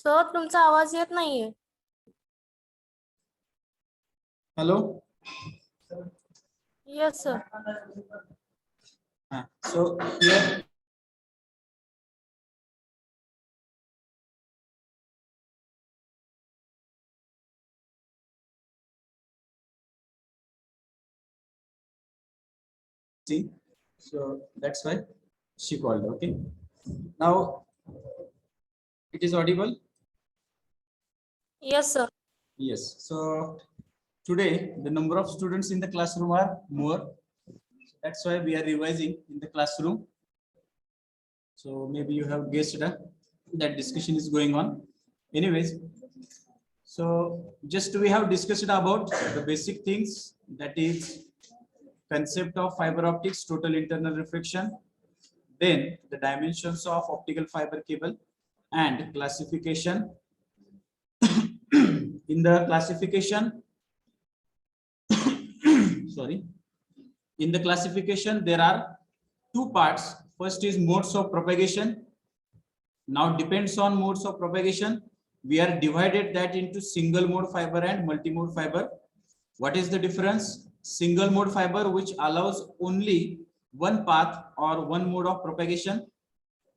Sir तुमचा आवाज येत नाहीये. Hello. Yes sir. So here see, so that's why she called. Okay, now it is audible. Yes sir. Yes. So today the number of students in the classroom are more. That's why we are revising in the classroom. So maybe you have guessed that discussion is going on. Anyways, so just we have discussed about the basic things, that is concept of fiber optics, total internal reflection, then the dimensions of optical fiber cable and classification. In the classification, sorry, in the classification there are two parts. First is modes of propagation. Now depends on modes of propagation, we are divided that into single mode fiber and multi-mode fiber. What is the difference? Single mode fiber, which allows only one path or one mode of propagation.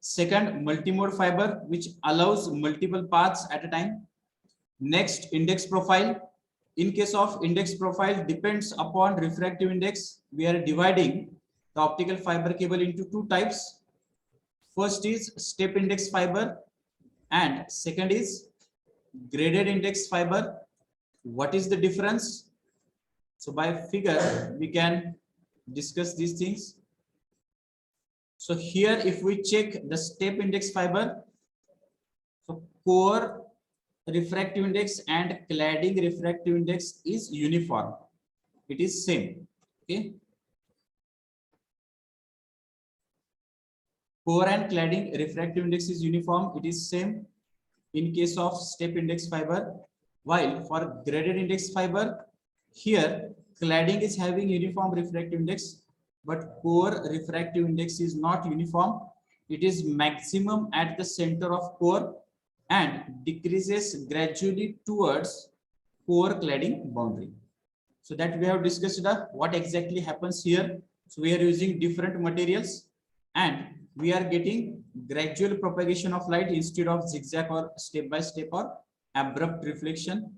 Second, multi-mode fiber, which allows multiple paths at a time. Next, index profile. In case of index profile, depends upon refractive index. We are dividing the optical fiber cable into two types. First is step index fiber and second is graded index fiber. What is the difference? So by figure we can discuss these things. So here if we check the step index fiber, so core refractive index and cladding refractive index is uniform, it is same. Okay, core and cladding refractive index is uniform, it is same in case of step index fiber, while for graded index fiber, here cladding is having uniform refractive index, but core refractive index is not uniform. It is maximum at the center of core and decreases gradually towards core cladding boundary. So that we have discussed what exactly happens here. So we are using different materials and we are getting gradual propagation of light instead of zigzag or step by step or abrupt reflection.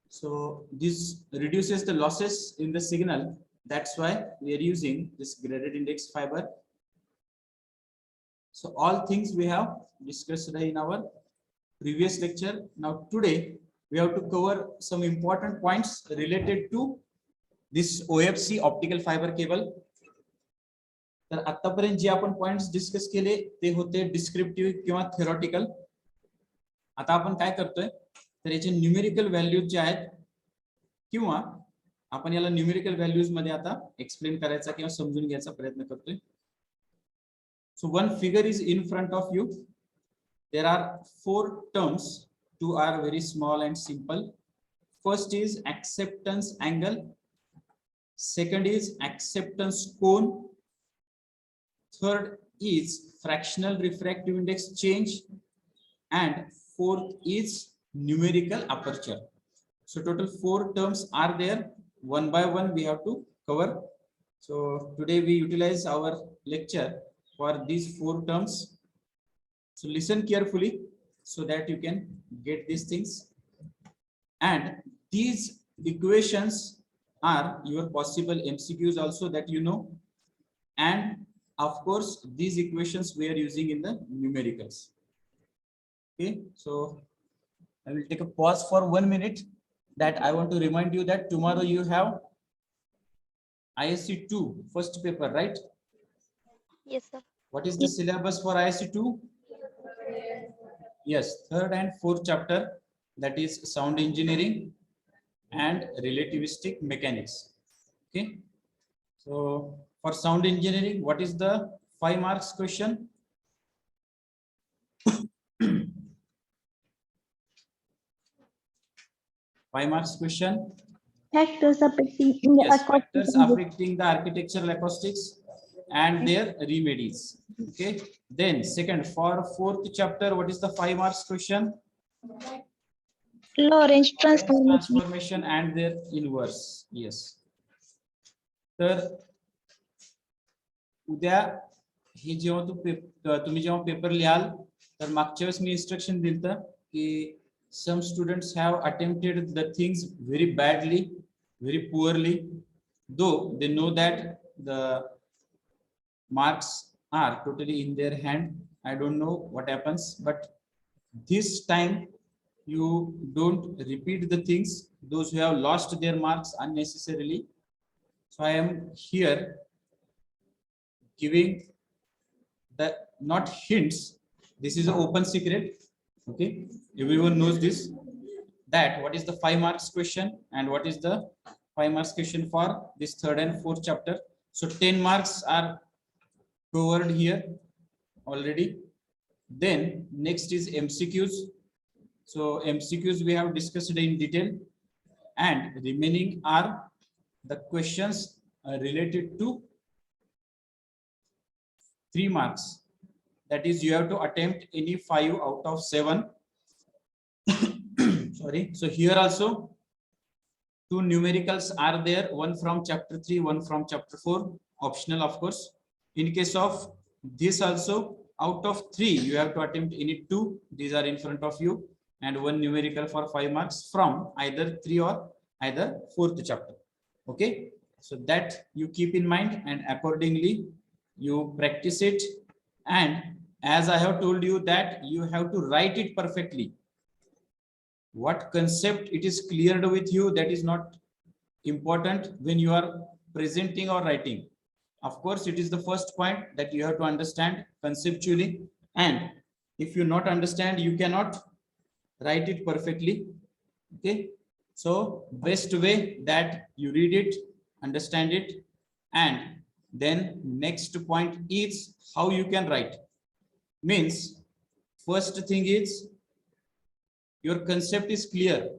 So this reduces the losses in the signal. That's why we are using this graded index fiber. So all things we have discussed in our previous lecture. Now today we have to cover some important points related to this OFC optical fiber cable. तर आतापर्यंत जे आपण points discuss केले ते होते descriptive किंवा theoretical. आता आपण काय करतोय तर याचे न्यूमेरिकल व्हॅल्यूज जे आहेत किंवा आपण याला न्यूमेरिकल व्हॅल्यूज मध्ये आता एक्सप्लेन करायचा किंवा समजून घ्यायचा प्रयत्न करतोय. So one figure is in front of you. There are 4 terms. 2 are very small and simple. First is acceptance angle. Second is acceptance cone. Third is fractional refractive index change and fourth is numerical aperture. So total 4 terms are there. One by one we have to cover. So today we utilize our lecture for these 4 terms. So listen carefully so that you can get these things. And these equations are your possible MCQs also that you know. And of course, these equations we are using in the numericals. Okay, so I will take a pause for 1 minute. That I want to remind you that tomorrow you have ISC 2 first paper, right? Yes, sir. What is the syllabus for ISC 2? Yes, 3rd and 4th chapter, that is sound engineering and relativistic mechanics. Okay, so for sound engineering, what is the 5 marks question? Five marks question. Factors affecting Yes, factors affecting the architectural acoustics and their remedies. Okay. Then second, for 4th chapter, what is the 5 marks question? Lorentz transformation. Transformation and their inverse. Yes. तर उद्या हे जेव्हा तुम्ही जेव्हा paper लिहाल तर मागच्या वेळेस मी instruction दिलं की some students have attempted the things very badly, very poorly, though they know that the marks are totally in their hand. I don't know what happens, but this time you don't repeat the things those who have lost their marks unnecessarily. So I am here giving the not hints, this is an open secret. Okay, everyone knows this, that what is the 5 marks question and what is the 5 marks question for this third and fourth chapter. So 10 marks are covered here already. Then next is MCQs. So MCQs we have discussed in detail, and remaining are the questions related to 3 marks. That is, you have to attempt any 5 out of 7. Sorry. So here also 2 numericals are there, one from chapter 3, one from chapter 4, optional of course. In case of this also, out of 3 you have to attempt any 2, these are in front of you, and one numerical for 5 marks from either 3 or either 4th chapter. Okay, so that you keep in mind, and accordingly you practice it. And as I have told you that you have to write it perfectly. What concept it is cleared with you, that is not important when you are presenting or writing. Of course, it is the first point that you have to understand conceptually, and if you not understand, you cannot write it perfectly. Okay, so best way that you read it, understand it, and then next point is how you can write. Means first thing is your concept is clear.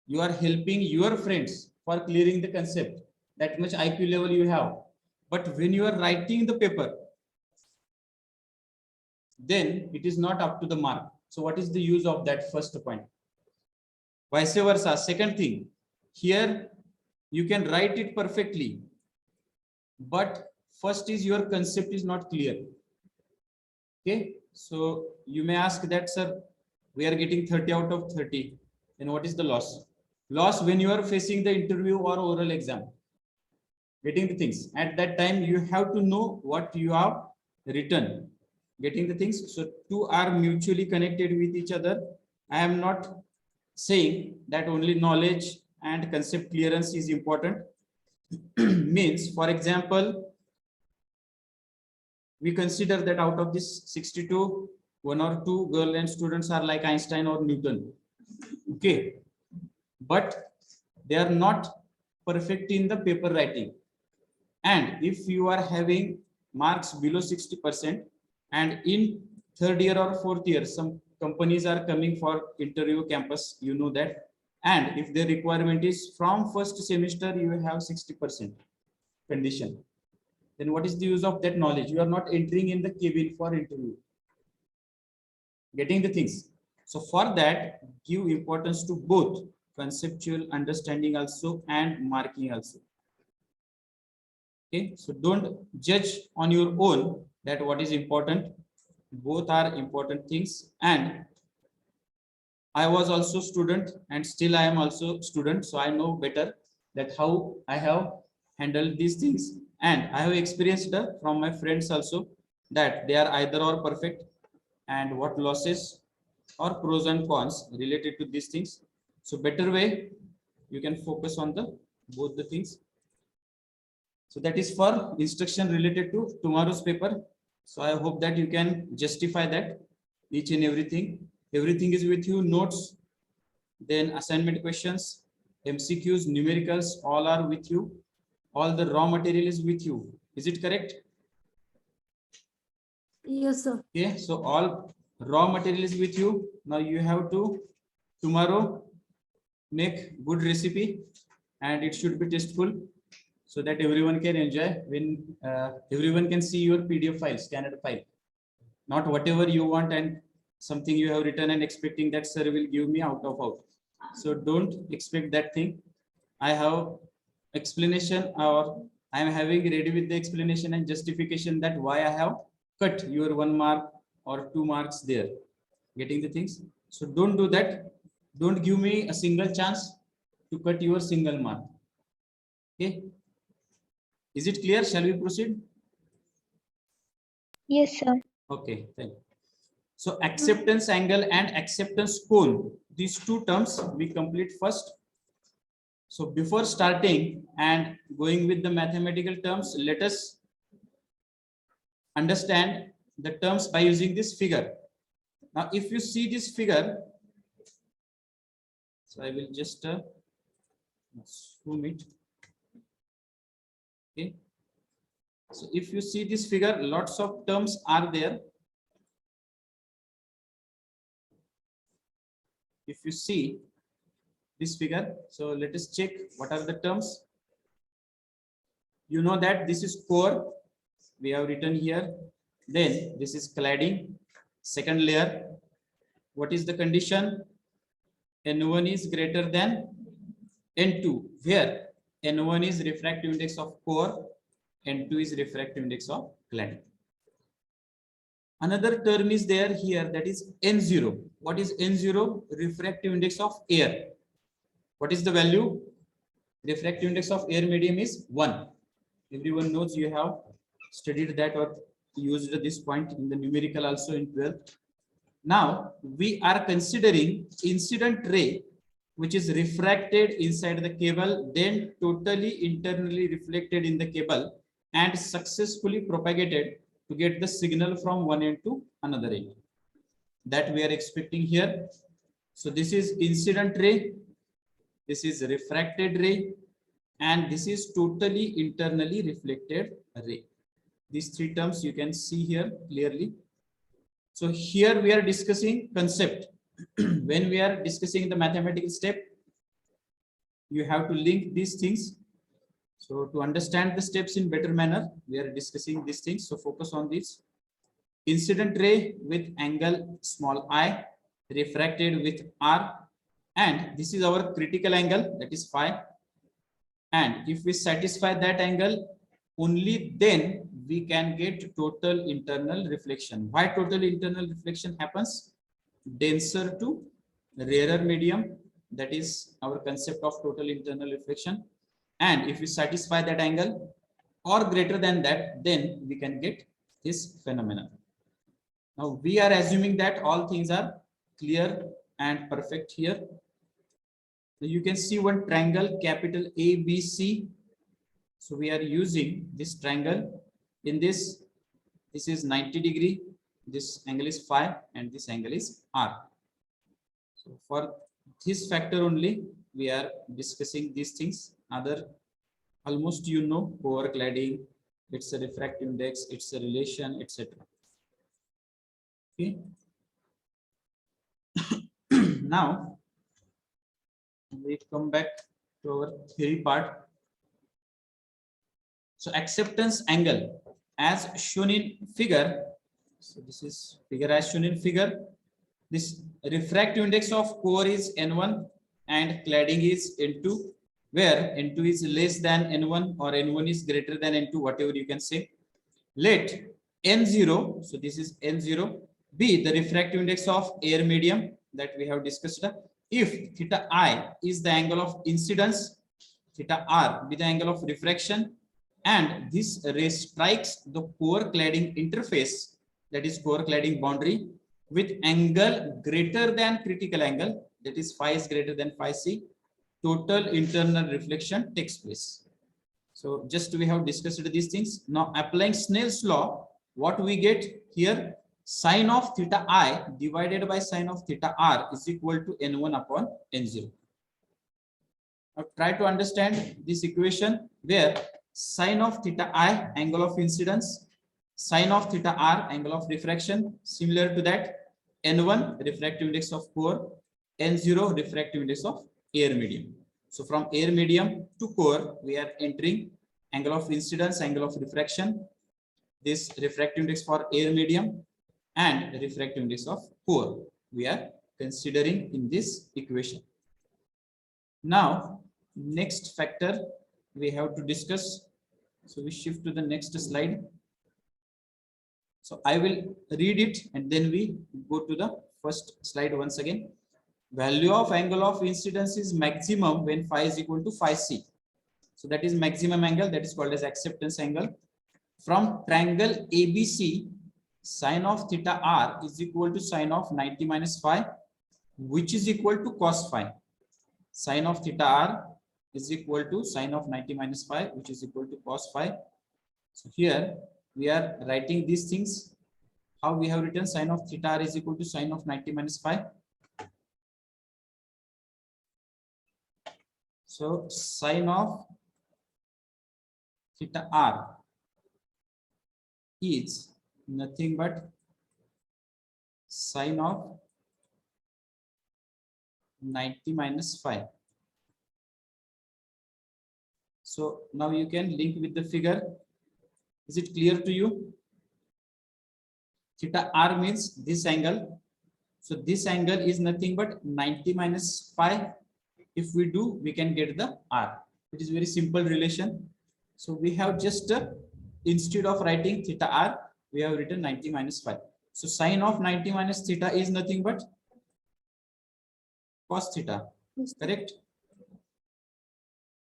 You are helping your friends for clearing the concept. That much IQ level you have. But when you are writing the paper, then it is not up to the mark. So what is the use of that first point? Vice versa. Second thing, here you can write it perfectly, but first is your concept is not clear. Okay, so you may ask that, sir, we are getting 30 out of 30. Then what is the loss? Loss when you are facing the interview or oral exam. Getting the things. At that time, you have to know what you have written. Getting the things. So two are mutually connected with each other. I am not saying that only knowledge and concept clearance is important. Means, for example, we consider that out of this 62, 1 or 2 girl and students are like Einstein or Newton. Okay, but they are not perfect in the paper writing. And if you are having marks below 60%, and in third year or fourth year, some companies are coming for interview campus, you know that. And if the requirement is from first semester, you have 60% condition. Then what is the use of that knowledge? You are not entering in the cabin for interview. Getting the things. So for that, give importance to both conceptual understanding also and marking also. Okay, so don't judge on your own that what is important. Both are important things. And I was also student, and still I am also student, so I know better that how I have handled these things, and I have experienced from my friends also that they are either or perfect, and what losses or pros and cons related to these things. So better way you can focus on the both the things. So that is for instruction related to tomorrow's paper. So I hope that you can justify that each and everything. Everything is with you, notes, then assignment questions, MCQs, numericals, all are with you. All the raw material is with you. Is it correct? Yes, sir. Okay, so all raw material is with you. Now you have to tomorrow make good recipe, and it should be tasteful so that everyone can enjoy. When everyone can see your PDF file, scanned file, not whatever you want and something you have written and expecting that sir will give me out of out. So don't expect that thing. I have explanation, or I am having ready with the explanation and justification that why I have cut your 1 mark or 2 marks there. Getting the things? So don't do that. Don't give me a single chance to cut your single mark. Okay. Is it clear? Shall we proceed? Yes, sir. Okay, thank you. So acceptance angle and acceptance cone, these two terms we complete first. So before starting and going with the mathematical terms, let us understand the terms by using this figure. Now, if you see this figure, so I will just zoom it. Okay. So if you see this figure, lots of terms are there. If you see this figure, so let us check what are the terms. You know that this is core, we have written here. Then this is cladding, second layer. What is the condition? N1 is greater than N2, where N1 is refractive index of core, N2 is refractive index of cladding. Another term is there here, that is N0. What is N0? Refractive index of air. What is the value? Refractive index of air medium is 1. Everyone knows, you have studied that or used this point in the numerical also in 12th. Now we are considering incident ray which is refracted inside the cable, then totally internally reflected in the cable and successfully propagated to get the signal from one end to another end. That we are expecting here. So this is incident ray, this is refracted ray, and this is totally internally reflected ray. These three terms you can see here clearly. So here we are discussing concept. When we are discussing the mathematical step, you have to link these things. So to understand the steps in better manner, we are discussing these things. So focus on this. Incident ray with angle small I, refracted with R, and this is our critical angle, that is phi. And if we satisfy that angle, only then we can get total internal reflection. Why total internal reflection happens? Denser to rarer medium, that is our concept of total internal reflection. And if we satisfy that angle or greater than that, then we can get this phenomenon. Now we are assuming that all things are clear and perfect here. So you can see one triangle, capital ABC. So we are using this triangle. In this is 90 degree, this angle is phi, and this angle is R. So for this factor only we are discussing these things. Other almost you know, core cladding, it's a refractive index, it's a relation, etc. Okay. Now we come back to our theory part. So acceptance angle as shown in figure. So this is figure as shown in figure. This refractive index of core is N1 and cladding is N2, where N2 is less than N1 or N1 is greater than N2, whatever you can say. Let N0, so this is N0, be the refractive index of air medium that we have discussed. If theta I is the angle of incidence, theta R be the angle of refraction, and this ray strikes the core cladding interface, that is core cladding boundary, with angle greater than critical angle, that is phi is greater than phi c, total internal reflection takes place. So just we have discussed these things. Now applying Snell's law, what we get here, sine of theta I divided by sine of theta R is equal to N1 upon N0. Now try to understand this equation where sine of theta I, angle of incidence, sine of theta R, angle of refraction. Similar to that, N1 refractive index of core, N0 refractive index of air medium. So from air medium to core, we are entering angle of incidence, angle of refraction, this refractive index for air medium, and refractive index of 4 we are considering in this equation. Now, next factor we have to discuss. So we shift to the next slide. So I will read it and then we go to the first slide once again. Value of angle of incidence is maximum when phi is equal to phi c. So that is maximum angle, that is called as acceptance angle. From triangle ABC, sine of theta r is equal to sine of 90 minus phi, which is equal to cos phi. Sine of theta r is equal to sine of 90 minus phi, which is equal to cos phi. So here we are writing these things. How we have written sine of theta r is equal to sine of 90 minus phi. So sine of theta r is nothing but sine of 90 minus phi. So now you can link with the figure. Is it clear to you? Theta r means this angle. So this angle is nothing but 90 minus phi. If we do, we can get the r. It is very simple relation. So we have just instead of writing theta r, we have written 90 minus phi. So sine of 90 minus theta is nothing but cos theta. Correct?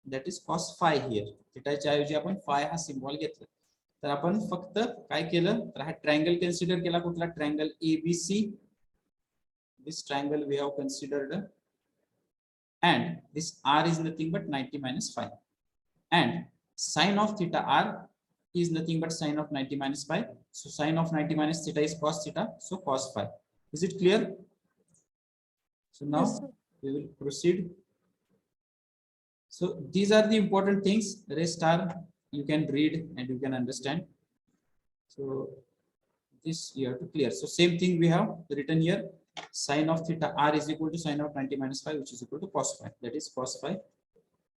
That is cos phi here. Theta च्या ऐवजी आपण phi हा symbol घेतला. तर आपण फक्त काय केलं तर हा ट्रायंगल कन्सिडर केला कुठला triangle ABC. This triangle we have considered and this r is nothing but 90 minus phi. And sine of theta r is nothing but sine of 90 minus phi. So sine of 90 minus theta is cos theta. So cos phi. Is it clear? So now Yes, sir. we will proceed. So these are the important things. Rest are you can read and you can understand. So this you have to clear. So same thing we have written here. Sine of theta r is equal to sine of 90 minus phi, which is equal to cos phi. That is cos phi.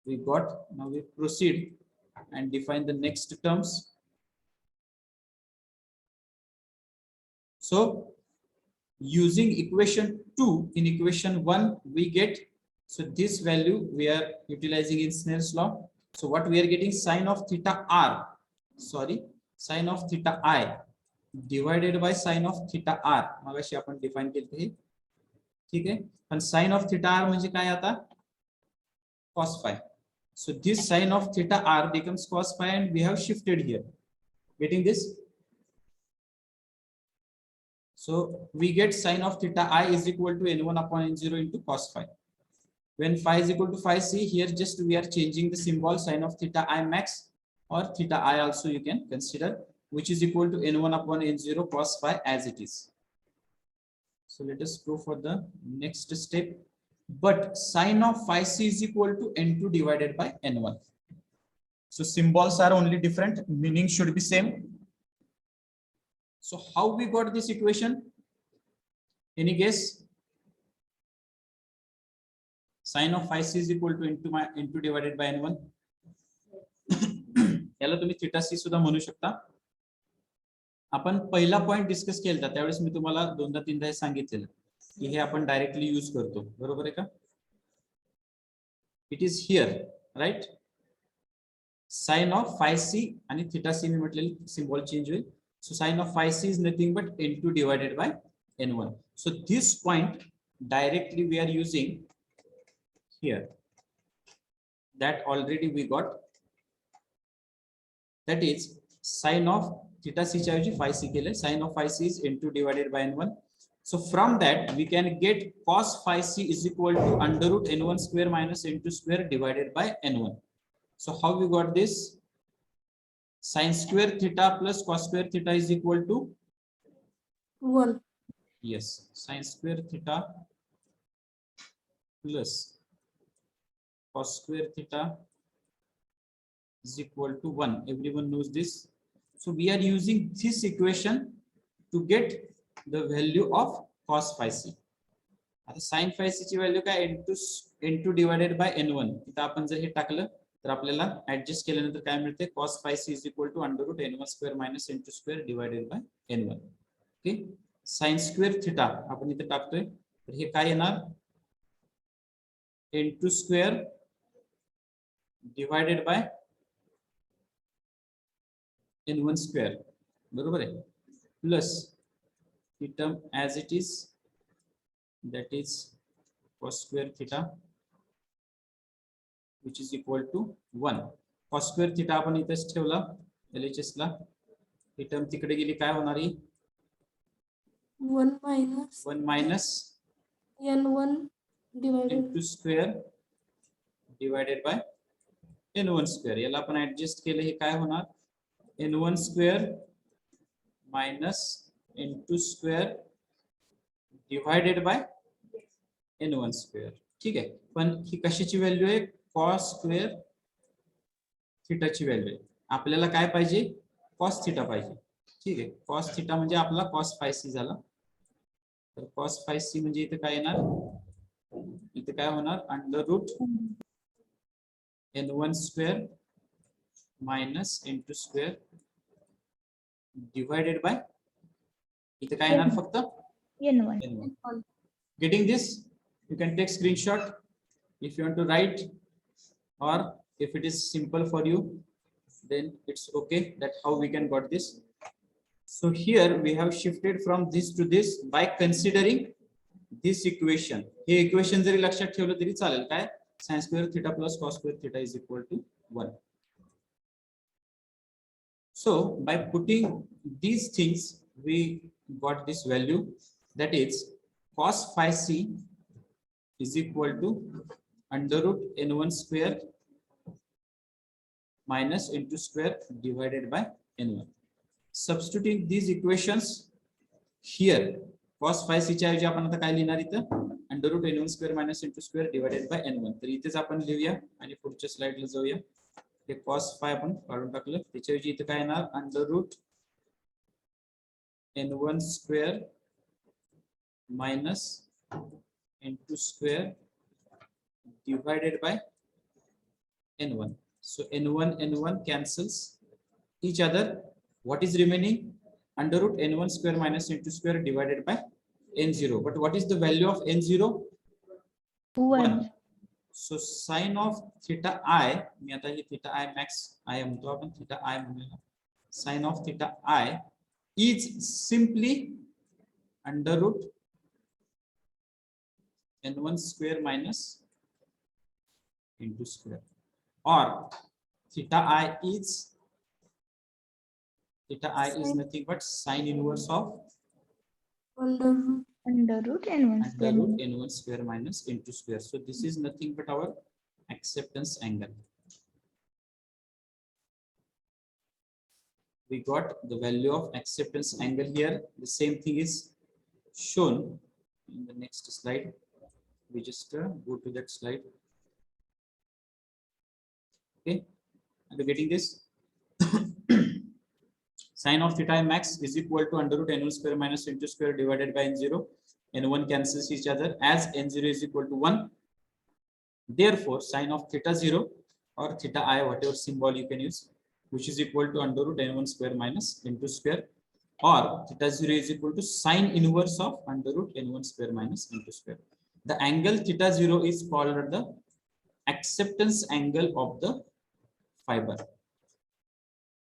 We got. Now we proceed and define the next terms. So using equation 2 in equation 1 we get, so this value we are utilizing in Snell's law. So what we are getting, sine of theta r, sorry, sine of theta I divided by sine of theta r. मगाशी आपण define केले हे, ठीक आहे. पण sine of theta r म्हणजे काय आता, cos phi. So this sine of theta r becomes cos phi and we have shifted here. Getting this? So we get sine of theta I is equal to n1 upon n0 into cos phi. When phi is equal to phi c, here just we are changing the symbol, sine of theta I max or theta I also you can consider, which is equal to n1 upon n0 cos phi as it is. So let us go for the next step. But sine of phi c is equal to n2 divided by n1. So symbols are only different, meaning should be same. So how we got this equation? Any guess? Sine of phi c is equal to n2 divided by n1. याला तुम्ही theta सी सुद्धा म्हणू शकता. आपण पहिला point discuss केला त्यावेळेस मी तुम्हाला दोनदा तीनदा हे सांगितलेलं की हे आपण डायरेक्टली यूज करतो, बरोबर आहे का? It is here right. Sine of phi c आणि थीटा सी मी म्हटलेलं सिम्बॉल चेंज होईल. So sine of phi c is nothing but n2 divided by n1. So this point directly we are using here. That already we got. That is sine of theta c च्या ऐवजी phi c केले. Sine of phi c is n2 divided by n1. So from that we can get cos phi c is equal to under root n1 square minus n2 square divided by n1. So how we got this? Sin square theta plus cos square theta is equal to 1. Yes, sin square theta plus cos square theta is equal to 1. Everyone knows this. So we are using this equation to get the value of cos phi c. आता sin phi c ची value काय, n2 divided by n1. इथं आपण जर हे टाकलं तर आपल्याला adjust केल्यानंतर काय मिळते, cos phi c is equal to under root n1 square minus n2 square divided by n1. Okay, sine square theta आपण इथे टाकतोय, तर हे काय येणार n2 square divided bye n1 square, बरोबर आहे, plus he term as it is, that is cos square theta which is equal to 1. cos square theta आपण इथेच ठेवला LHS ला, ही टर्म तिकडे गेली, काय होणार आहे 1 minus 1 minus n1 divided n2 square divided by n1 square. याला आपण ऍडजस्ट केलं, हे काय होणार n1 square minus n2 square divided by n1 square. ठीक आहे, पण ही कशाची व्हॅल्यू आहे cos स्क्वेअर थिटाची व्हॅल्यू आहे. आपल्याला काय पाहिजे cos थिटा पाहिजे. ठीक आहे, cos थिटा म्हणजे आपला cos phi c झाला. तर cos phi c म्हणजे इथे काय येणार, इथे काय होणार under root n1 square minus n2 square divided by, इथे काय येणार फक्त N1. Getting this? You can take screenshot if you want to write, or if it is simple for you, then it's okay. That how we can got this. So here we have shifted from this to this by considering this equation. Hey equation जरी लक्षात ठेवलं तरी चालेल, काय sin square theta plus cos square theta is equal to 1. So by putting these things we got this value, that is cos phi c is equal to under root n1 square minus n2 square divided by n1. Substituting these equations here, cos phi c च्या ऐवजी आपण आता काय लिहिणार इथं under root n1 square minus n2 square divided by n1. तर इथेच आपण लिहूया आणि पुढच्या स्लाइडला जाऊया. हे cos phi आपण काढून टाकलं, त्याच्या ऐवजी इथे काय येणार under root n1 square minus n2 square divided by n1. So n1 cancels each other. What is remaining? Under root n1 square minus n2 square divided by n0. But what is the value of n0? 1. So sin of theta I, मी आता ही theta I max I म्हणतो आपण, theta I म्हणूया, sin of theta I is simply under root n1 square minus n2 square, or theta I is nothing but sin inverse of under root Under root N1 under square. root n1 square minus n2 square. So this is nothing but our acceptance angle. We got the value of acceptance angle here. The same thing is shown in the next slide. We just go to that slide. Okay, are you getting this? Sin of theta max is equal to under root n1 square minus n2 square divided by n0. n1 cancels each other as n0 is equal to 1. Therefore, sin of theta 0 or theta I, whatever symbol you can use, which is equal to under root n1 square minus n2 square, or theta 0 is equal to sin inverse of under root n1 square minus n2 square. The angle theta 0 is called the acceptance angle of the fiber.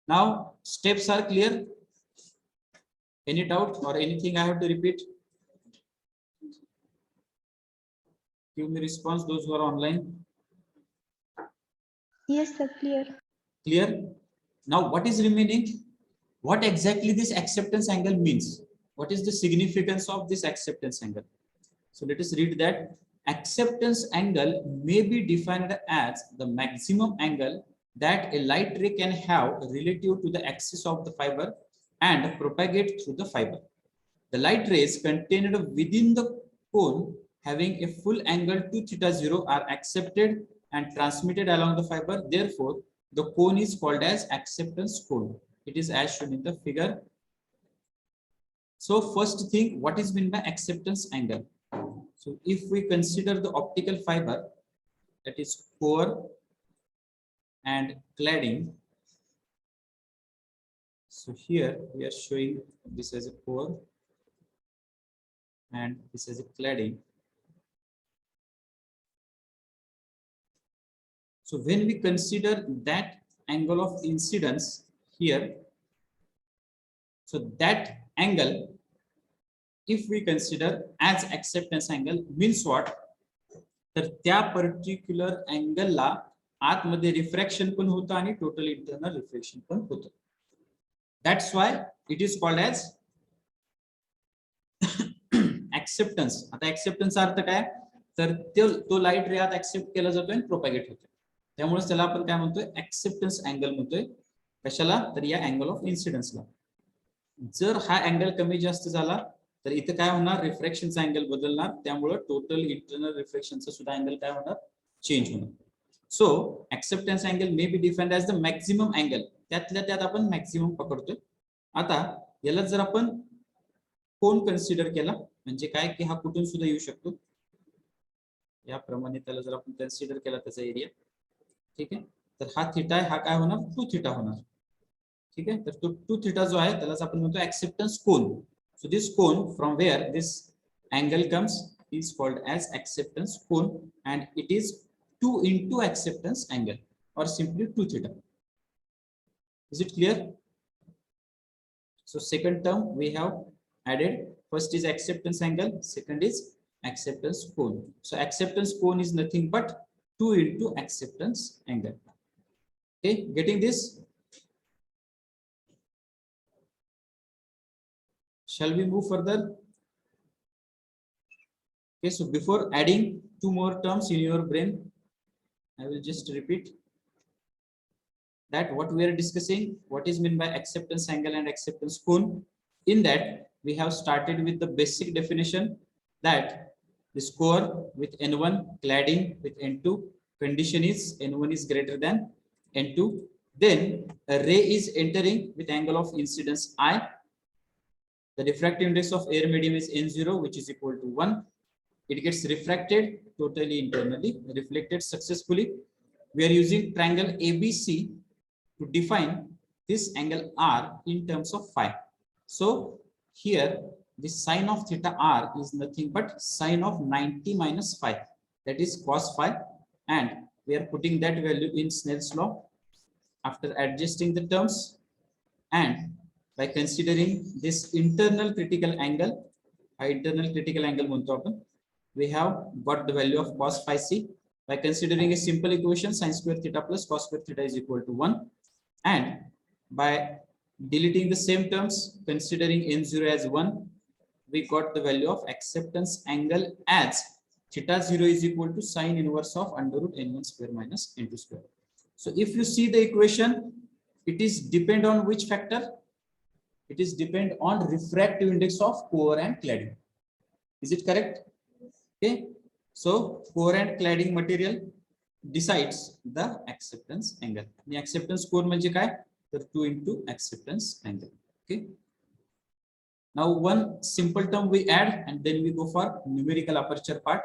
Now steps are clear. Any doubt or anything I have to repeat? Give me response, those who are online. Yes, sir, clear. Clear? Now what is remaining? What exactly this acceptance angle means? What is the significance of this acceptance angle? So let us read that. Acceptance angle may be defined as the maximum angle that a light ray can have relative to the axis of the fiber and propagate through the fiber. The light rays contained within the cone having a full angle to theta 0 are accepted and transmitted along the fiber. Therefore, the cone is called as acceptance cone. It is as shown in the figure. So first thing, what is meant by acceptance angle? So if we consider the optical fiber, that is core and cladding. So here we are showing this as a core and this is a cladding. So when we consider that angle of incidence here, so that angle, if we consider as acceptance angle, means what? तर त्या particular अँगलला आतमध्ये refraction पण होतं आणि total internal reflection पण होतं. That's why it is called as acceptance. आता ऍक्सेप्टन्सचा अर्थ काय? तर तो लाईट रे आत ऍक्सेप्ट केला जातोय आणि प्रोपॅगेट होतोय. त्यामुळे त्याला आपण काय म्हणतोय? ऍक्सेप्टन्स अँगल म्हणतोय. कशाला? तर या अँगल ऑफ इन्सिडन्सला. जर हा अँगल कमी जास्त झाला तर इथे काय होणार? रिफ्रॅक्शनचा अँगल बदलणार. त्यामुळे टोटल इंटरनल रिफ्लेक्शनचा सुद्धा अँगल काय होणार? चेंज होणार. So acceptance angle may be defined as the maximum angle. त्यातल्या त्यात आपण मॅक्झिमम पकडतोय. आता याला जर आपण कोन कन्सिडर केला म्हणजे काय की हा कुठून सुद्धा येऊ शकतो. याप्रमाणे त्याला जर आपण कन्सिडर केला त्याचा एरिया, ठीक आहे, तर हा थीटा आहे, हा काय होणार? 2 थीटा होणार. ठीक आहे, तर तो 2 थीटा जो आहे त्यालाच आपण म्हणतो acceptance cone. So this cone from where this angle comes is called as acceptance cone and it is 2 into acceptance angle or simply 2 theta. Is it clear? So second term we have added. First is acceptance angle, second is acceptance cone. So acceptance cone is nothing but 2 into acceptance angle. Okay, getting this? Shall we move further? Okay, so before adding 2 more terms in your brain, I will just repeat that what we are discussing, what is meant by acceptance angle and acceptance cone. In that we have started with the basic definition that this core with N1 cladding with N2, condition is N1 is greater than N2. Then a ray is entering with angle of incidence I. The refractive index of air medium is N0, which is equal to 1. It gets refracted totally internally, reflected successfully. We are using triangle ABC to define this angle R in terms of phi. So here the sine of theta R is nothing but sine of 90 minus phi, that is cos phi, and we are putting that value in Snell's law after adjusting the terms. And by considering this internal critical angle, we have got the value of cos phi c. By considering a simple equation, sin square theta plus cos square theta is equal to 1. And by deleting the same terms, considering N0 as 1, we got the value of acceptance angle as theta 0 is equal to sine inverse of under root N1 square minus N2 square. So if you see the equation, it is depend on which factor? It is depend on refractive index of core and cladding. Is it correct? Okay. So core and cladding material decides the acceptance angle. The acceptance core म्हणजे काय? तर 2 into acceptance angle. Okay. Now one simple term we add and then we go for numerical aperture part.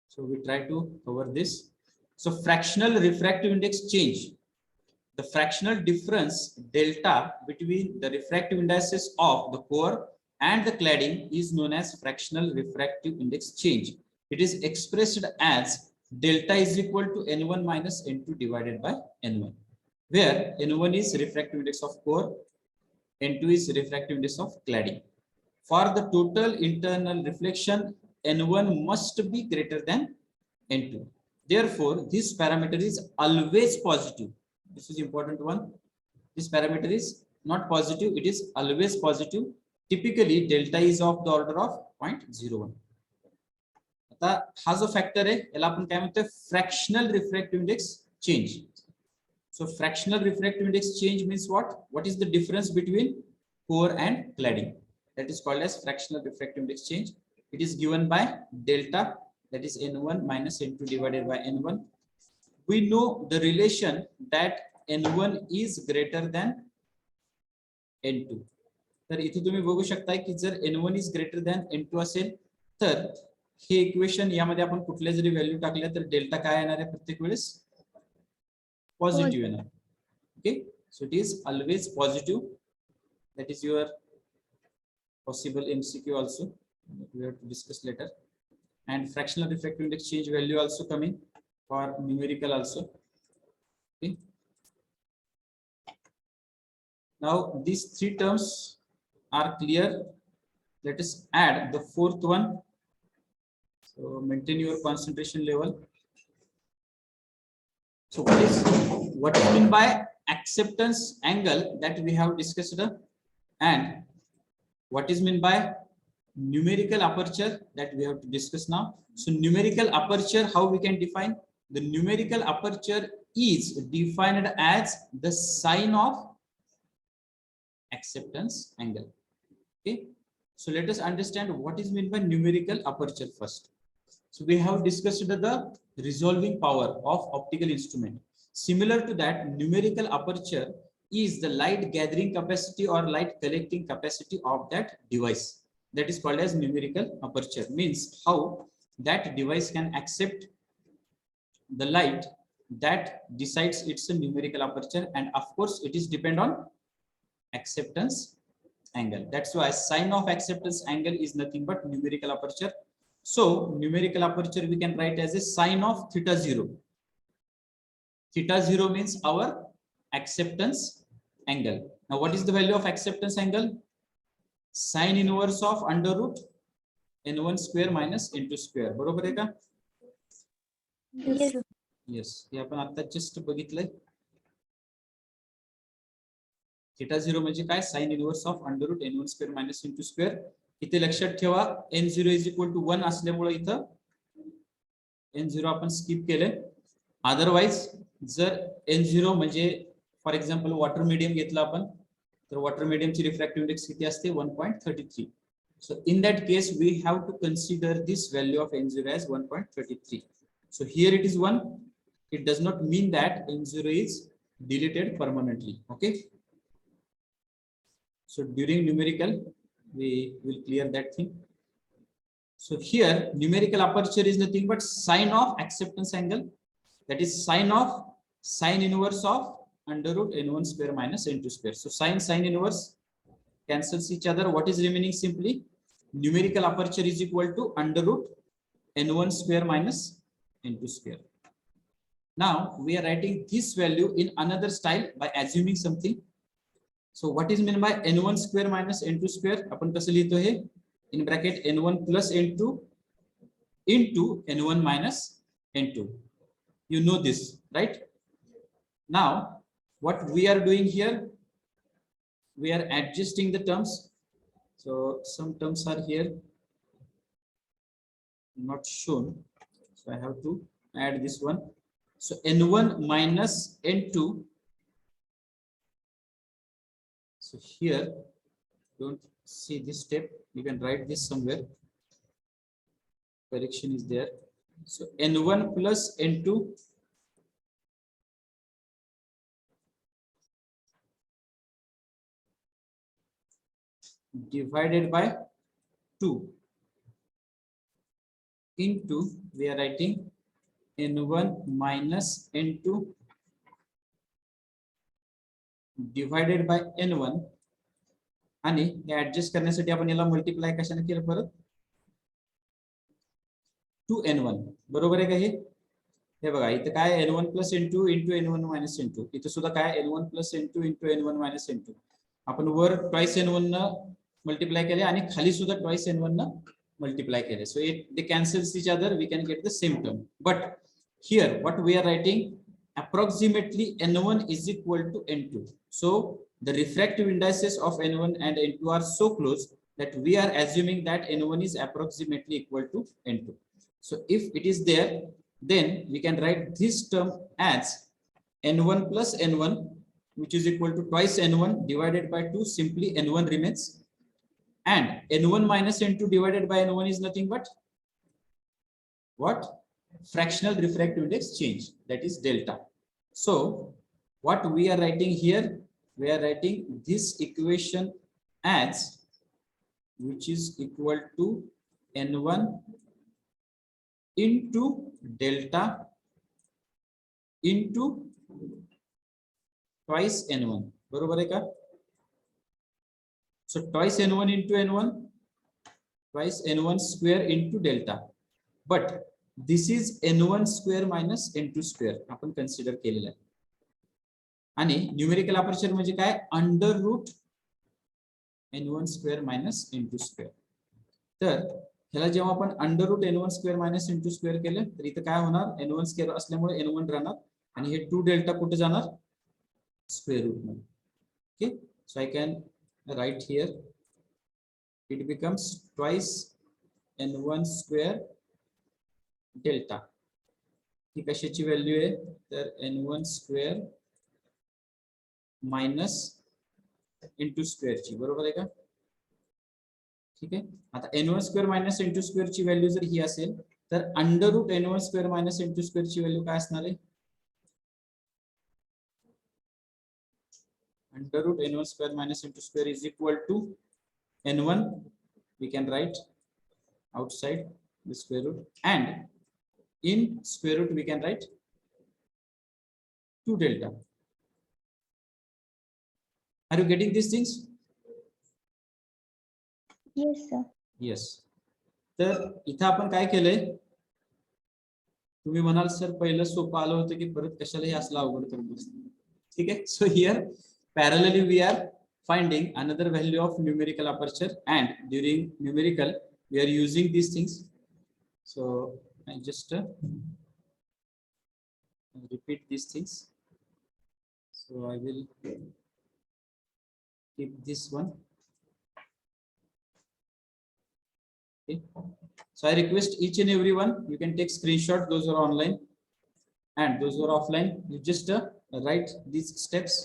So we try to cover this. So fractional refractive index change. The fractional difference delta between the refractive indices of the core and the cladding is known as fractional refractive index change. It is expressed as delta is equal to N1 minus N2 divided by N1, where N1 is refractive index of core, N2 is refractive index of cladding. For the total internal reflection, N1 must be greater than N2. Therefore, this parameter is always positive. This is important one. This parameter is not positive, it is always positive. Typically delta is of the order of 0.01. आता हा जो factor आहे याला आपण काय म्हणतो? Fractional refractive index change. So fractional refractive index change means what? What is the difference between core and cladding? That is called as fractional refractive index change. It is given by delta, that is N1 minus N2 divided by N1. We know the relation that N1 is greater than N2. तर इथे तुम्ही बघू शकता की जर N1 is greater than N2 असेल तर हे equation यामध्ये आपण कुठल्या जरी व्हॅल्यू टाकल्या तर डेल्टा काय येणार आहे? प्रत्येक वेळेस पॉझिटिव्ह येणार. Okay, so it is always positive. That is your possible MCQ also we have to discuss later, and fractional refractive index change value also coming for numerical also. Okay. Now these three terms are clear. Let us add the fourth one. So maintain your concentration level. So what is meant by acceptance angle that we have discussed, and what is meant by numerical aperture that we have to discuss now. So numerical aperture, how we can define? The numerical aperture is defined as the sine of acceptance angle. Okay. So let us understand what is meant by numerical aperture first. So we have discussed the resolving power of optical instrument. Similar to that, numerical aperture is the light gathering capacity or light collecting capacity of that device. That is called as numerical aperture. Means how that device can accept the light, that decides it's a numerical aperture, and of course it is depend on acceptance angle. That's why sine of acceptance angle is nothing but numerical aperture. So numerical aperture we can write as a sine of theta 0. Theta 0 means our acceptance angle. Now what is the value of acceptance angle? Sine inverse of under root n1 square minus n2 square. बरोबर आहे का? Yes, sir. Yes. हे आपण आता just बघितलंय. Theta 0 म्हणजे काय? Sine inverse of under root n1 square minus n2 square. इथे लक्षात ठेवा n0 इज इक्वल टू 1 असल्यामुळे इथं n0 आपण स्किप केले. अदरवाइज जर n0 म्हणजे फॉर एक्झाम्पल वॉटर मीडियम घेतला आपण, तर वॉटर मीडियमची रिफ्रॅक्टिव्ह इंडेक्स किती असते? 1.33. So in that case we have to consider this value of n0 as 1.33. So here it is 1. It does not mean that n0 is deleted permanently. Okay. So during numerical we will clear that thing. So here numerical aperture is nothing but sine of acceptance angle, that is sine inverse of under root n1 square minus n2 square. So sine inverse cancels each other. What is remaining? Simply numerical aperture is equal to under root n1 square minus n2 square. Now we are writing this value in another style by assuming something. So what is meant by n1 square minus n2 square? अपन कसं लिहितो हे? In bracket n1 plus n2 into n1 minus n2. You know this, right? Now what we are doing here, we are adjusting the terms. So some terms are here not shown, so I have to add this one. So n1 minus n2. So here don't see this step, you can write this somewhere, correction is there. So n1 plus n2 divided by 2 into, we are writing n1 minus n2 divided by n1, आणि हे adjust करण्यासाठी आपण याला multiply कशाने केलं परत? 2n1. बरोबर आहे का? हे बघा इथे काय n1 plus n2 into n1 minus n2. इथे सुद्धा काय n1 plus n2 into n1 minus n2. आपण वर twice n1 न मल्टिप्लाय केले आणि खाली सुद्धा twice n1 न मल्टिप्लाय केले. So they cancels each other, we can get the same term. But here what we are writing, approximately n1 is equal to n2. So the refractive indices of n1 and n2 are so close that we are assuming that n1 is approximately equal to n2. So if it is there, then we can write this term as n1 plus n1, which is equal to twice n1 divided by 2. Simply n1 remains, and n1 minus n2 divided by n1 is nothing but what? Fractional refractive index change, that is delta. So what we are writing here, we are writing this equation as, which is equal to n1 into delta into twice n1. बरोबर आहे का? So twice n1 into n1, twice n1 square into delta. But this is n1 square minus n2 square आपण consider केलेलं आहे. आणि numerical aperture म्हणजे काय, under root n1 square minus n2 square. तर ह्याला जेव्हा आपण under root n1 square minus n2 square केलं तर इथं काय होणार, n1 स्क्वेअर असल्यामुळे n1 राहणार आणि हे 2 डेल्टा कुठे जाणार, स्क्वेअर रूट मध्ये. Okay, so I can right here it becomes twice n1 square delta. ही कशाची व्हॅल्यू आहे, तर n1 square minus n2 square ची, बरोबर आहे का. ठीक आहे, आता n1 square minus n2 square ची व्हॅल्यू जर ही असेल तर under root n1 square minus n2 square ची व्हॅल्यू काय असणार आहे, under root n1 square minus n2 square is equal to n1, we can write outside the square root, and in square root we can write 2 delta. Are you getting these things? Yes, sir. Yes. तर इथं आपण काय केलंय, तुम्ही म्हणाल sir पहिलं सोपं आलं होतं की परत कशाला हे असलं अवघड करून बसलं. ठीक आहे, so here parallelly we are finding another value of numerical aperture, and during numerical we are using these things. So I just repeat these things. So I will keep this one. Okay, so I request each and everyone, you can take screenshot, those who are online, and those who are offline, you just write these steps.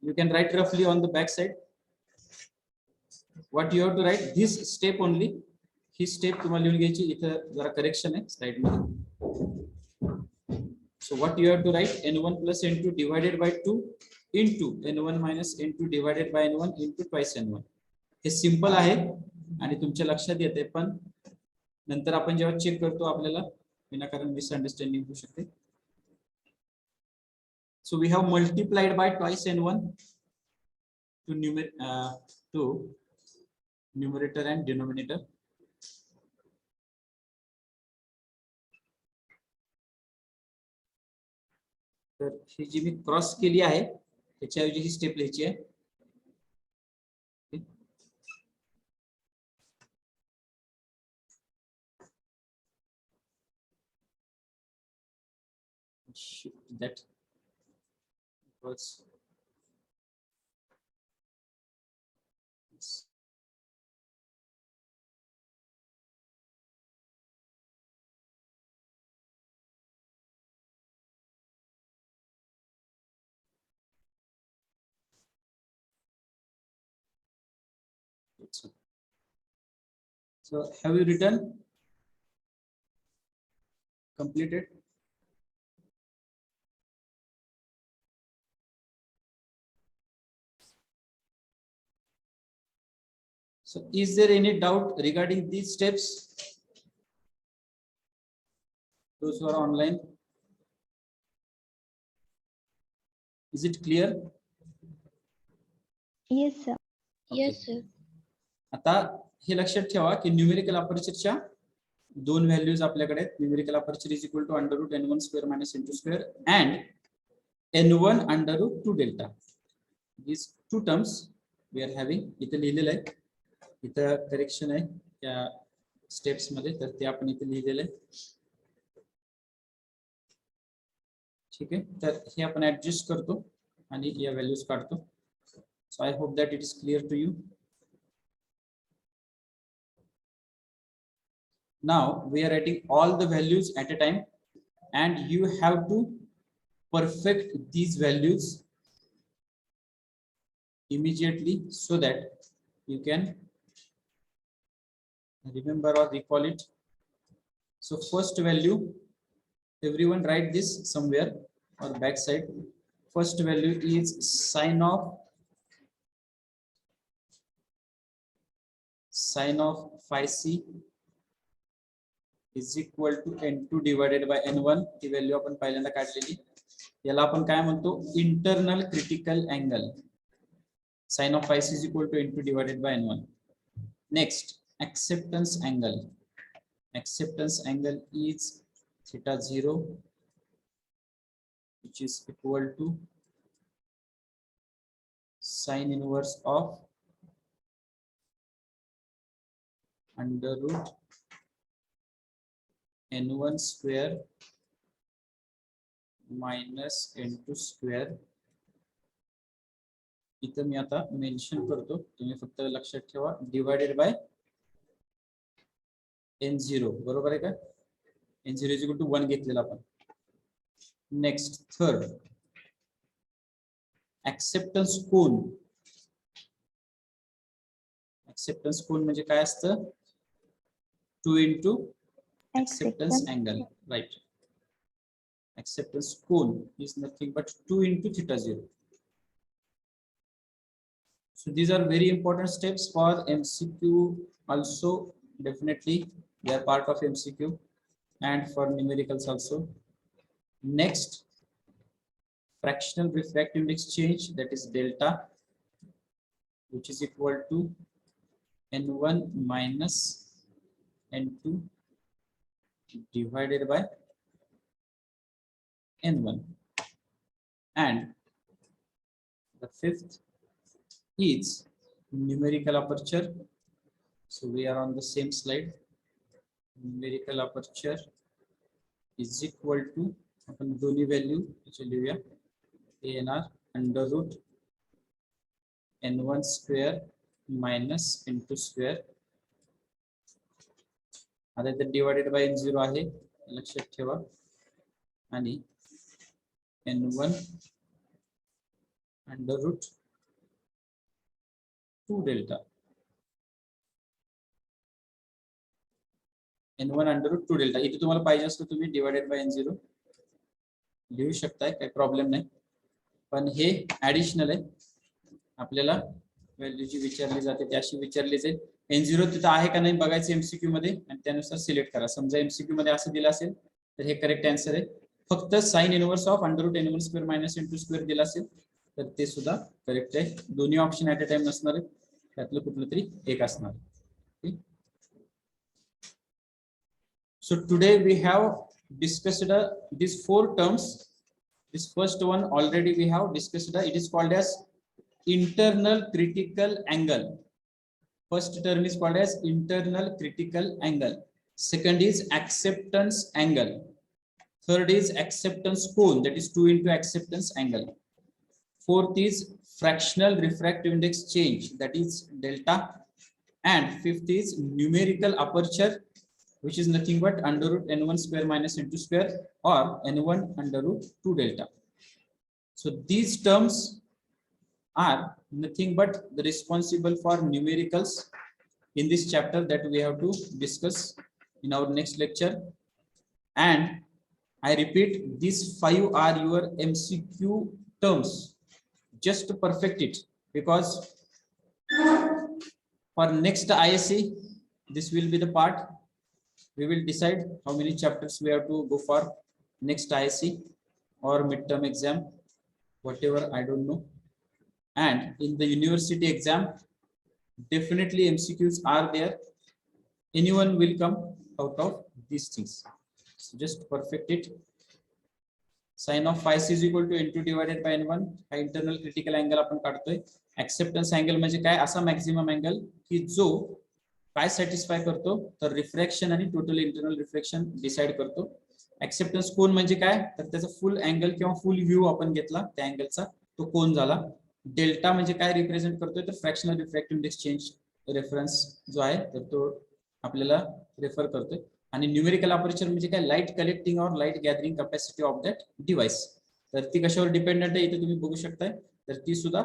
You can write roughly on the back side. What you have to write, this step only. He step तुम्हाला लिहून घ्यायची, इथं जरा correction आहे slide मध्ये. So what you have to write, n1 plus n2 divided by 2 into n1 minus n2 divided by n1 into twice n1. Hey simple आहे आणि तुमच्या लक्षात येते, पण नंतर आपण जेव्हा चेक करतो आपल्याला विनाकारण मिसअंडरस्टँडिंग होऊ शकते. So we have multiplied by twice n1 to numerator and denominator. तर ही जी मी क्रॉस केली आहे त्याच्याऐवजी ही स्टेप लिहायची आहे. That was so have you written completed? So is there any doubt regarding these steps? Those who are online, is it clear? Yes, sir. Okay. Yes, sir. आता हे लक्षात ठेवा की न्यूमेरिकल अपर्चरच्या दोन व्हॅल्यूज आपल्याकडे आहेत. Numerical aperture is equal to under root n1 square minus n2 square and n1 under root 2 delta. these two terms we are having. इथे लिहिलेलं आहे, इथं करेक्शन आहे त्या स्टेप्स मध्ये, तर ते आपण इथे लिहिलेलं आहे. ठीक आहे, तर हे आपण ऍडजस्ट करतो आणि या व्हॅल्यूज काढतो. So I hope that it is clear to you. Now we are writing all the values at a time, and you have to perfect these values immediately so that you can remember or recall it. So first value, everyone write this somewhere or back side. First value is sine of phi c is equal to n2 divided by n1. He value आपण पहिल्यांदा काढलेली. याला आपण काय म्हणतो, internal critical angle. Sin of phi c is equal to into divided by n1. Next, acceptance angle. Acceptance angle is theta 0, which is equal to sin inverse of under root n1 square minus n2 square. इथं मी आता mention करतो, तुम्ही फक्त लक्षात ठेवा, divided by n0. बरोबर आहे का? n0 इज इक्वल टू 1 घेतलेला आपण. नेक्स्ट, थर्ड, ऍक्सेप्टन्स कोन. ऍक्सेप्टन्स कोन म्हणजे काय असतं? 2 into acceptance angle, right? Acceptance cone is nothing but 2 into theta 0. So these are very important steps for MCQ also. Definitely they are part of MCQ and for numericals also. Next, fractional refractive index change, that is delta, which is equal to n1 minus n2 divided by n1. And the fifth is numerical aperture. So we are on the same slide. Numerical aperture is equal to, आपण दोन्ही value लिहूया, ANR under root n1 square minus n2 square. आता इथे divided by n0 आहे, लक्षात ठेवा, आणि n1 under root 2 delta. n1 under root 2 delta. इथे तुम्हाला पाहिजे असतं तुम्ही divided by n0 लिहू शकताय, काही प्रॉब्लेम नाही, पण हे ऍडिशनल आहे. आपल्याला व्हॅल्यू जी विचारली जाते त्याशी विचारली जाईल. n0 तिथं आहे का नाही बघायचं एमसीक्यू मध्ये आणि त्यानुसार सिलेक्ट करा. समजा एमसीक्यू मध्ये असं दिलं असेल तर हे करेक्ट आन्सर आहे. फक्त sine inverse of under root n1 square minus n2 square दिलं असेल तर ते सुद्धा करेक्ट आहे. दोन्ही ऑप्शन ऍट अ टाइम नसणार आहेत, त्यातलं कुठलं तरी एक असणार. So today we have discussed these 4 terms. This first one already we have discussed. It is called as internal critical angle. First term is called as internal critical angle. Second is acceptance angle. Third is acceptance cone, that is 2 into acceptance angle. Fourth is fractional refractive index change, that is delta. And fifth is numerical aperture, which is nothing but under root n1 square minus n2 square or n1 under root 2 delta. So these terms are nothing but the responsible for numericals in this chapter that we have to discuss in our next lecture. And I repeat, these 5 are your MCQ terms. Just to perfect it, because for next ISC this will be the part we will decide how many chapters we have to go for next ISC or midterm exam, whatever, I don't know. And in the university exam, definitely MCQs are there. Anyone will come out of these things. So just perfect it. Sin of phi c is equal to n2 divided by n1. हा internal critical angle आपण काढतोय. Acceptance angle म्हणजे काय? असा maximum angle की जो काय satisfy करतो, तर रिफ्रॅक्शन आणि टोटल इंटरनल रिफ्लेक्शन डिसाइड करतो. ऍक्सेप्टन्स कोन म्हणजे काय, तर त्याचा फुल अँगल किंवा फुल व्ह्यू आपण घेतला त्या अँगलचा, तो कोन झाला. डेल्टा म्हणजे काय रिप्रेझेंट करतोय, तर fractional refractive index change reference जो आहे तर तो आपल्याला रेफर करतोय. आणि न्यूमेरिकल अपर्चर म्हणजे काय, लाईट कलेक्टिंग और light gathering capacity of that device. तर ती कशावर डिपेंडंट आहे इथे तुम्ही बघू शकताय, तर ती सुद्धा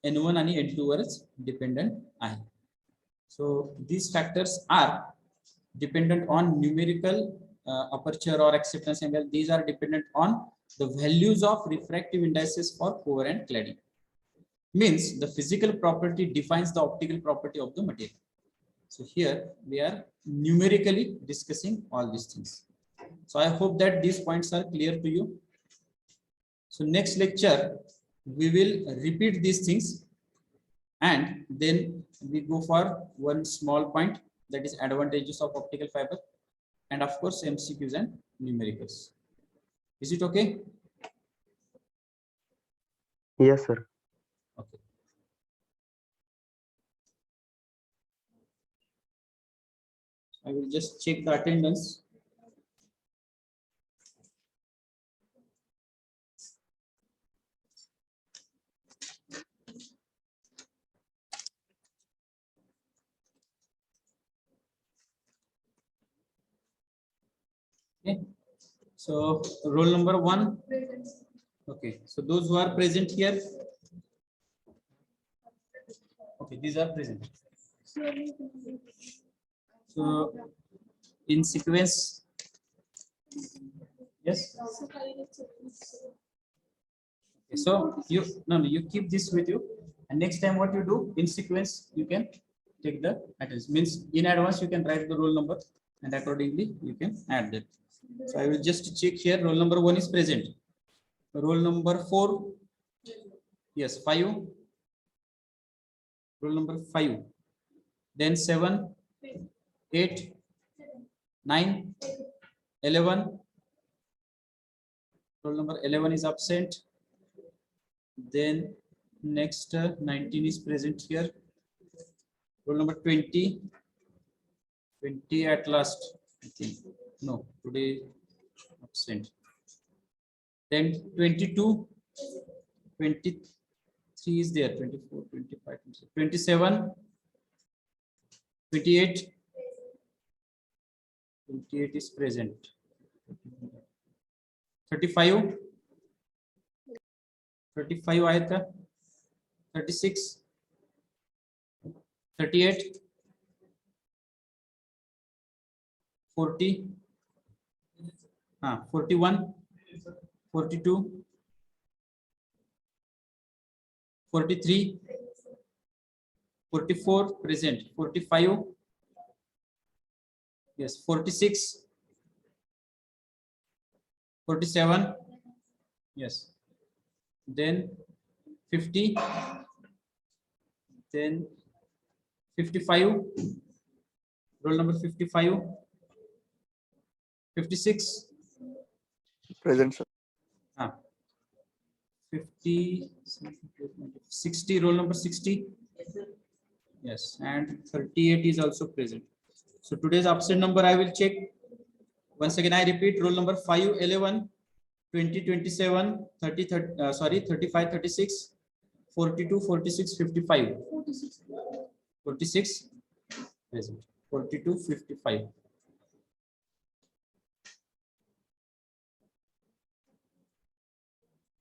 n1 आणि n2 वरच डिपेंडंट आहे. So these factors are dependent on numerical aperture or acceptance angle. These are dependent on the values of refractive indices for coherent cladding. Means the physical property defines the optical property of the material. So here we are numerically discussing all these things. So I hope that these points are clear to you. So next lecture we will repeat these things And then we go for one small point, that is advantages of optical fiber, and of course MCQs and numericals. Is it okay? Yes, sir. Okay. I will just check the attendance. Okay. So roll number 1. Okay. So those who are present here. Okay, these are present. So in sequence. Yes. Okay, so you keep this with you, and next time what you do in sequence, you can take the attendance. Means in advance you can write the roll number, and accordingly you can add that. So I will just check here. Roll number 1 is present. Roll number 4. Yes, 5. Roll number 5. Then 7, 8, 9, 11. Roll number 11 is absent. Then next 19 is present here. Roll number 20. 20 at last, I think. No, today absent. Then 22, 23 is there, 24, 25, 27, 28. 28 is present. 35. 35 आया था. 36. 38. 40. 41. 42. 43. 44 present. 45. Yes, 46. 47. Yes. Then 50. Then 55. Roll number 55. 56. Present, sir. 50, 60, roll number 60. Yes, and 38 is also present. So today's absent number I will check. Once again I repeat, roll number 5, 11, 20, 27, 30, 35, 36, 42, 46, 55. 46 present. 42, 55.